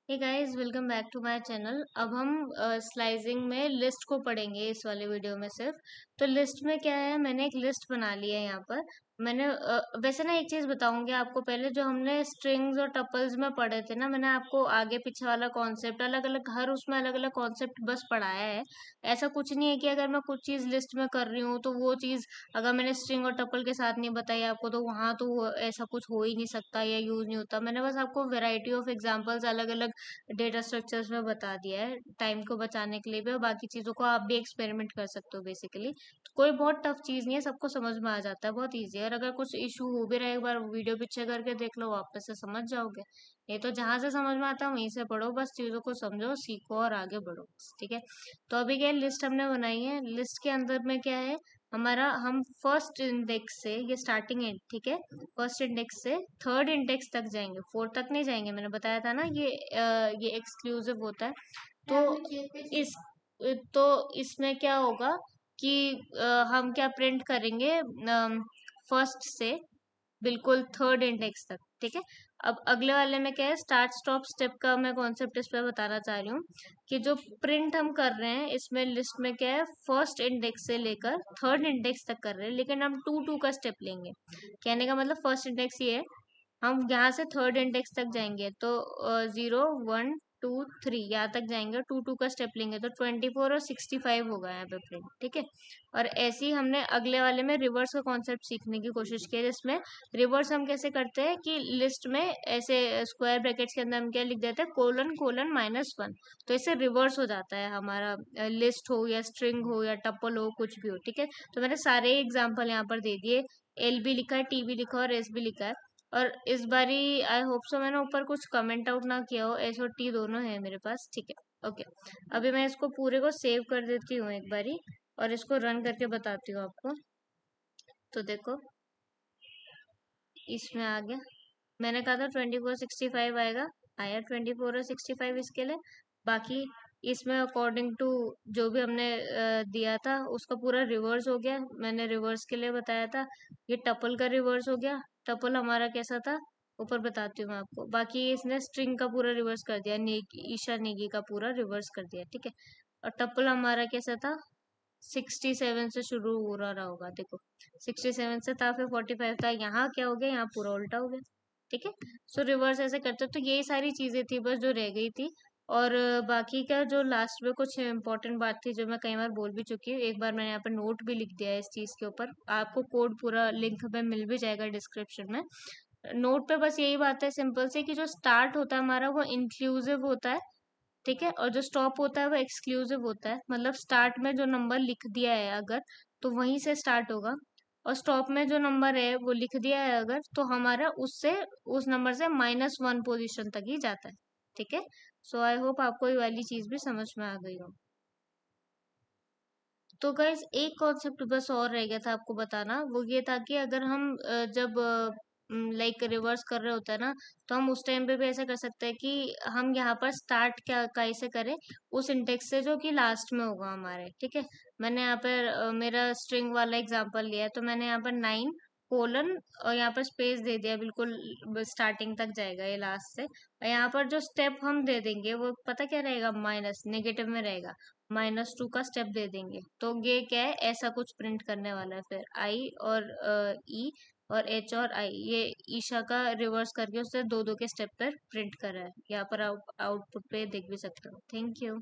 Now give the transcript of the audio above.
Hey guys, welcome back to my channel. अब हम slicing में लिस्ट को पढ़ेंगे इस वाले वीडियो में सिर्फ। तो लिस्ट में क्या है, मैंने एक लिस्ट बना ली है यहाँ पर। मैंने वैसे ना एक चीज बताऊंगी आपको। पहले जो हमने स्ट्रिंग्स और टपल्स में पढ़े थे ना, मैंने आपको आगे पीछे वाला कॉन्सेप्ट अलग अलग, हर उसमें अलग अलग कॉन्सेप्ट बस पढ़ाया है। ऐसा कुछ नहीं है कि अगर मैं कुछ चीज लिस्ट में कर रही हूँ तो वो चीज अगर मैंने स्ट्रिंग और टपल के साथ नहीं बताई आपको तो वहां तो ऐसा कुछ हो ही नहीं सकता या यूज नहीं होता। मैंने बस आपको वेराइटी ऑफ एग्जांपल्स अलग अलग डेटा स्ट्रक्चर्स में बता दिया है, टाइम को बचाने के लिए भी, और बाकी चीजों को आप भी एक्सपेरिमेंट कर सकते हो बेसिकली। तो कोई बहुत टफ चीज नहीं है, सबको समझ में आ जाता है, बहुत इजी है। और अगर कुछ इशू हो भी रहा है, एक बार वीडियो पीछे करके देख लो, वापस से समझ जाओगे। ये तो जहां से समझ में आता है वहीं से पढ़ो, बस चीजों को समझो, सीखो और आगे बढ़ो बस, ठीक है। तो अभी क्या लिस्ट हमने बनाई है, लिस्ट के अंदर में क्या है हमारा, हम फर्स्ट इंडेक्स से, ये स्टार्टिंग है ठीक है, फर्स्ट इंडेक्स से थर्ड इंडेक्स तक जाएंगे, फोर्थ तक नहीं जाएंगे। मैंने बताया था ना, ये एक्सक्लूसिव होता है। तो इस तो इसमें क्या होगा कि हम क्या प्रिंट करेंगे फर्स्ट से बिल्कुल थर्ड इंडेक्स तक, ठीक है। अब अगले वाले में क्या है, स्टार्ट स्टॉप स्टेप का मैं कॉन्सेप्ट इस पे बताना चाह रही हूँ कि जो प्रिंट हम कर रहे हैं इसमें लिस्ट में क्या है, फर्स्ट इंडेक्स से लेकर थर्ड इंडेक्स तक कर रहे हैं, लेकिन हम टू टू का स्टेप लेंगे। कहने का मतलब फर्स्ट इंडेक्स ये है, हम यहाँ से थर्ड इंडेक्स तक जाएंगे तो 0 1 2 3 यहाँ तक जाएंगे, टू टू का स्टेप लेंगे तो 24 और 65 होगा यहाँ पे प्रिंट, ठीक है। और ऐसे ही हमने अगले वाले में रिवर्स का कॉन्सेप्ट सीखने की कोशिश की है, जिसमें रिवर्स हम कैसे करते हैं कि लिस्ट में ऐसे स्क्वायर ब्रैकेट्स के अंदर हम क्या लिख देते हैं, कोलन कोलन -1। तो इससे रिवर्स हो जाता है हमारा, लिस्ट हो या स्ट्रिंग हो या टपल हो, कुछ भी हो, ठीक है। तो मैंने सारे एग्जाम्पल यहाँ पर दे दिए। एल भी लिखा है, टी भी लिखा है और एस भी लिखा है। और इस बारी आई होप सो मैंने ऊपर कुछ कमेंट आउट ना किया हो, एस और टी दोनों है मेरे पास, ठीक है। ओके, अभी मैं इसको पूरे को सेव कर देती हूँ एक बारी और इसको रन करके बताती हूँ आपको। तो देखो, इसमें आ गया। मैंने कहा था 24 65 आएगा, आया 24 और 65 इसके लिए। बाकी इसमें अकॉर्डिंग टू जो भी हमने दिया था उसका पूरा रिवर्स हो गया, मैंने रिवर्स के लिए बताया था। ये टपल का रिवर्स हो गया। टपल हमारा कैसा था, ऊपर बताती हूँ मैं आपको। बाकी इसने स्ट्रिंग का पूरा रिवर्स कर दिया, ईशा नेगी का पूरा रिवर्स कर दिया, ठीक है। और टपल हमारा कैसा था, 67 से शुरू हो रहा होगा, देखो 67 से था, फिर 45 था, यहाँ क्या हो गया, यहाँ पूरा उल्टा हो गया, ठीक है। सो रिवर्स ऐसे करते, तो यही सारी चीजें थी बस जो रह गई थी। और बाकी का जो लास्ट में कुछ इंपॉर्टेंट बात थी जो मैं कई बार बोल भी चुकी हूँ, एक बार मैंने यहाँ पर नोट भी लिख दिया है इस चीज के ऊपर, आपको कोड पूरा लिंक में मिल भी जाएगा डिस्क्रिप्शन में। नोट पे बस यही बात है सिंपल से कि जो स्टार्ट होता है हमारा वो इंक्लूसिव होता है, ठीक है। और जो स्टॉप होता है वो एक्सक्लूसिव होता है, मतलब स्टार्ट में जो नंबर लिख दिया है अगर, तो वहीं से स्टार्ट होगा। और स्टॉप में जो नंबर है वो लिख दिया है अगर, तो हमारा उससे, उस नंबर से -1 पोजीशन तक ही जाता है, ठीक है। सो आई होप आपको ये वाली चीज भी समझ में आ गई हो। तो गाइस एक कॉन्सेप्ट बस और रह गया था आपको बताना, वो ये था कि अगर हम जब लाइक रिवर्स कर रहे होते हैं ना, तो हम उस टाइम पे भी ऐसे कर सकते हैं कि हम यहाँ पर स्टार्ट क्या कैसे करें, उस इंडेक्स से जो कि लास्ट में होगा हमारे, ठीक है। मैंने यहाँ पर मेरा स्ट्रिंग वाला एग्जांपल लिया है, तो मैंने यहाँ पर 9 कोलन और यहाँ पर स्पेस दे दिया, बिल्कुल स्टार्टिंग तक जाएगा ये लास्ट से। और यहाँ पर जो स्टेप हम दे देंगे वो पता क्या रहेगा, माइनस नेगेटिव में रहेगा, -2 का स्टेप दे देंगे। तो ये क्या है, ऐसा कुछ प्रिंट करने वाला है। फिर आई और ई और एच और आई, ये ईशा का रिवर्स करके उससे दो दो के स्टेप पर प्रिंट करा है, यहाँ पर आउटपुट पे देख भी सकते हो। Thank you.